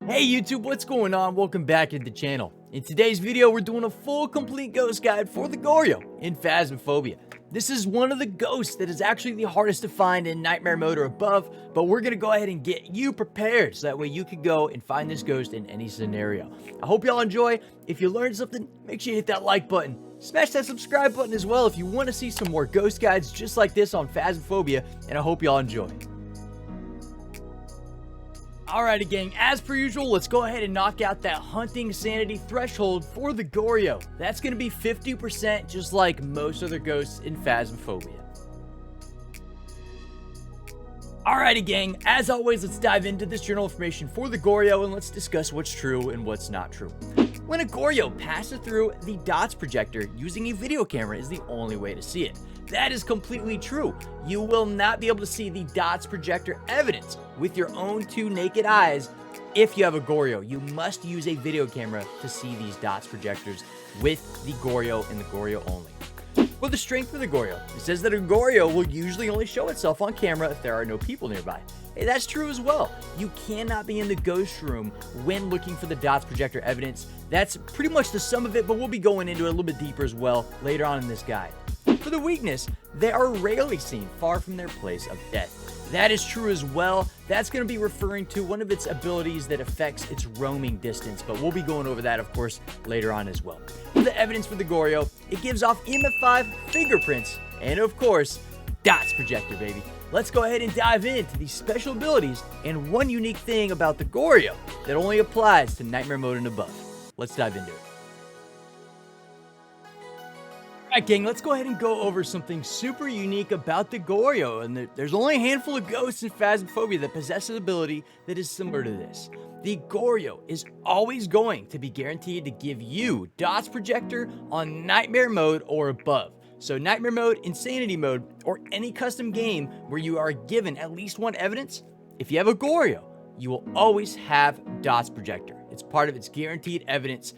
Hey YouTube, what's going on? Welcome back to the channel. In today's video, we're doing a full complete ghost guide for the Goryo in Phasmophobia. This is one of the ghosts that is actually the hardest to find in nightmare mode or above, but we're gonna go ahead and get you prepared so that way you can go and find this ghost in any scenario. I hope y'all enjoy. If you learned something, make sure you hit that like button. Smash that subscribe button as well if you want to see some more ghost guides just like this on Phasmophobia, and I hope y'all enjoy. Alrighty gang, as per usual, let's go ahead and knock out that hunting sanity threshold for the Goryo. That's going to be 50% just like most other ghosts in Phasmophobia. Alrighty gang, as always, let's dive into this journal information for the Goryo and let's discuss what's true and what's not true. When a Goryo passes through the D.O.T.S projector, using a video camera is the only way to see it. That is completely true. You will not be able to see the D.O.T.S projector evidence with your own two naked eyes if you have a Goryo. You must use a video camera to see these D.O.T.S projectors with the Goryo and the Goryo only. For the strength of the Goryo, it says that a Goryo will usually only show itself on camera if there are no people nearby. Hey, that's true as well. You cannot be in the ghost room when looking for the D.O.T.S projector evidence. That's pretty much the sum of it, but we'll be going into it a little bit deeper as well later on in this guide. For the weakness, they are rarely seen far from their place of death. That is true as well. That's going to be referring to one of its abilities that affects its roaming distance, but we'll be going over that, of course, later on as well. For the evidence for the Goryo, it gives off EMF5 fingerprints, and of course, D.O.T.S projector, baby. Let's go ahead and dive into these special abilities and one unique thing about the Goryo that only applies to nightmare mode and above. Let's dive into it. Alright gang, let's go ahead and go over something super unique about the Goryo, and there's only a handful of ghosts in Phasmophobia that possess an ability that is similar to this. The Goryo is always going to be guaranteed to give you D.O.T.S projector on nightmare mode or above. So nightmare mode, insanity mode, or any custom game where you are given at least one evidence, if you have a Goryo, you will always have D.O.T.S projector. It's part of its guaranteed evidence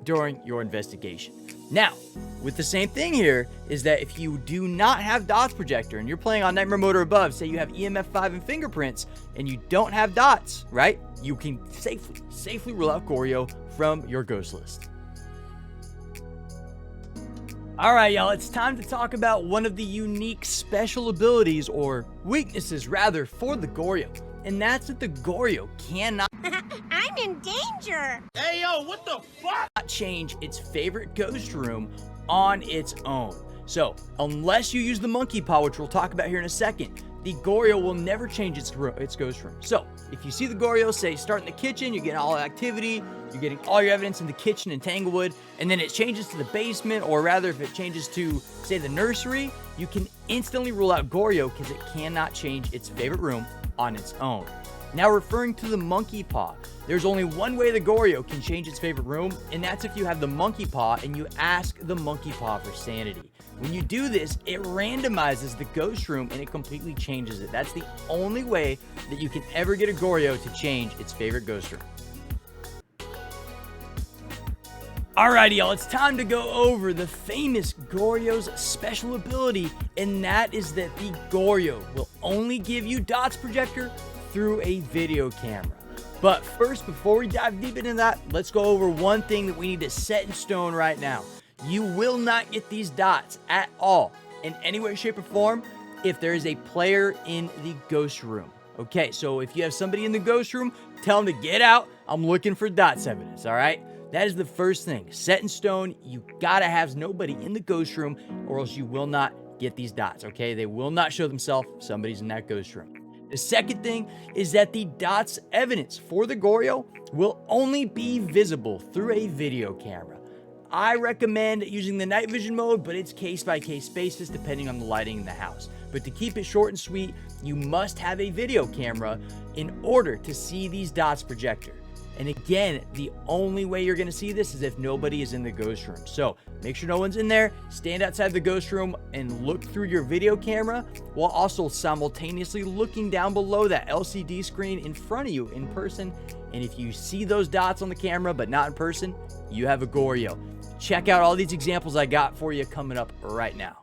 during your investigation. Now, with the same thing here is that if you do not have D.O.T.S projector and you're playing on nightmare mode or above, say you have EMF5 and fingerprints and you don't have D.O.T.S, right? You can safely rule out Goryo from your ghost list. Alright y'all, it's time to talk about one of the unique special abilities, or weaknesses rather, for the Goryo. And that's that the Goryo cannot I'm in danger! Hey yo, what the fuck? change its favorite ghost room on its own. So, unless you use the monkey paw, which we'll talk about here in a second, the Goryo will never change its ghost room. So, if you see the Goryo, say, start in the kitchen, you're getting all activity, you're getting all your evidence in the kitchen in Tanglewood, and then it changes to the basement, or rather, if it changes to, say, the nursery, you can instantly rule out Goryo because it cannot change its favorite room on its own. Now, referring to the monkey paw, there's only one way the Goryo can change its favorite room, and that's if you have the monkey paw and you ask the monkey paw for sanity. When you do this, it randomizes the ghost room and it completely changes it. That's the only way that you can ever get a Goryo to change its favorite ghost room. Alrighty y'all, it's time to go over the famous Goryo's special ability, and that is that the Goryo will only give you D.O.T.S projector through a video camera. But first, before we dive deep into that, let's go over one thing that we need to set in stone right now. You will not get these D.O.T.S at all, in any way, shape, or form, if there is a player in the ghost room. Okay, so if you have somebody in the ghost room, tell them to get out. I'm looking for D.O.T.S evidence, all right? That is the first thing. Set in stone, you gotta have nobody in the ghost room, or else you will not get these D.O.T.S, okay? They will not show themselves if somebody's in that ghost room. The second thing is that the D.O.T.S evidence for the Goryo will only be visible through a video camera. I recommend using the night vision mode, but it's case-by-case basis depending on the lighting in the house. But to keep it short and sweet, you must have a video camera in order to see these D.O.T.S projector. And again, the only way you're going to see this is if nobody is in the ghost room. So make sure no one's in there, stand outside the ghost room and look through your video camera while also simultaneously looking down below that LCD screen in front of you in person. And if you see those dots on the camera but not in person, you have a Goryo. Check out all these examples I got for you coming up right now.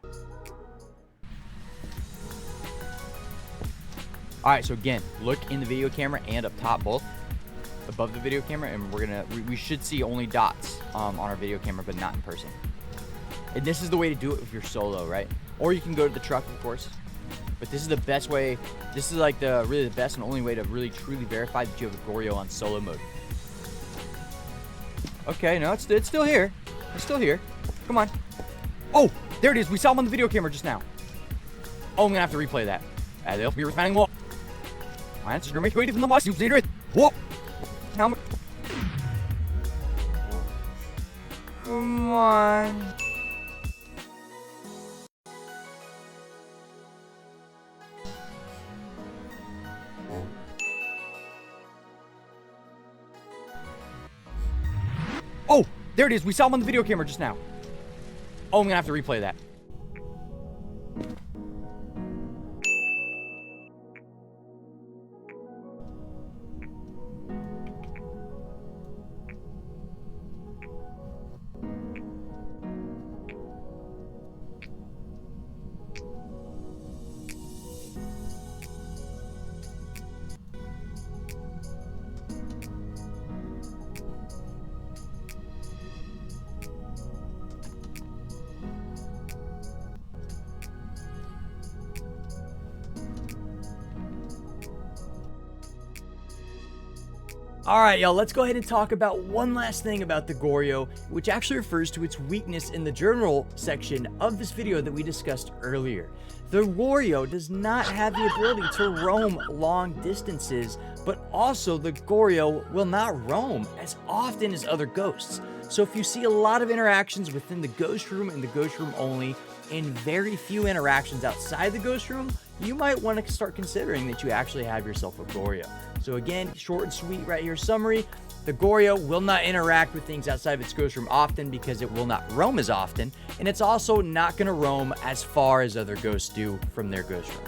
Alright, so again, look in the video camera and up top both. above the video camera, and we should see only dots on our video camera, but not in person. And this is the way to do it if you're solo, right? Or you can go to the truck, of course. But this is the best way. This is like really the best and only way to really truly verify that you have a Goryo on solo mode. Okay, no, it's still here. It's still here. Come on. Oh, there it is. We saw him on the video camera just now. Oh, I'm gonna have to replay that. They'll be responding well. Alright, so you're making way from the boss. You leader it. Whoa. Now. Come on. Oh, there it is. We saw him on the video camera just now. Oh, I'm gonna have to replay that. Alright, y'all, let's go ahead and talk about one last thing about the Goryo, which actually refers to its weakness in the general section of this video that we discussed earlier. The Goryo does not have the ability to roam long distances, but also the Goryo will not roam as often as other ghosts. So if you see a lot of interactions within the ghost room and the ghost room only, and very few interactions outside the ghost room, you might want to start considering that you actually have yourself a Goryo. So again, short and sweet right here summary. The Goryo will not interact with things outside of its ghost room often because it will not roam as often, and it's also not going to roam as far as other ghosts do from their ghost room.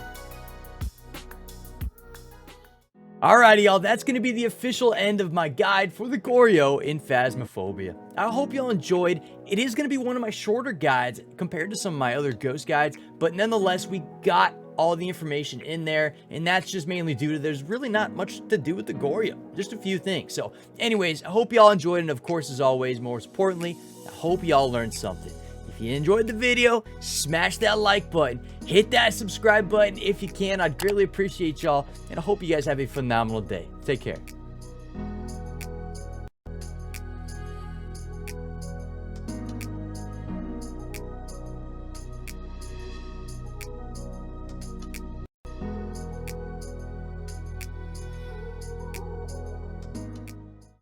Alrighty, y'all, that's going to be the official end of my guide for the Goryo in Phasmophobia. I hope y'all enjoyed. It is going to be one of my shorter guides compared to some of my other ghost guides, but nonetheless, we got all the information in there, and that's just mainly due to there's really not much to do with the Goryo, just a few things. So anyways, I hope y'all enjoyed, and of course, as always, most importantly, I hope y'all learned something. If you enjoyed the video, smash that like button, hit that subscribe button if you can. I'd greatly appreciate y'all, and I hope you guys have a phenomenal day. Take care.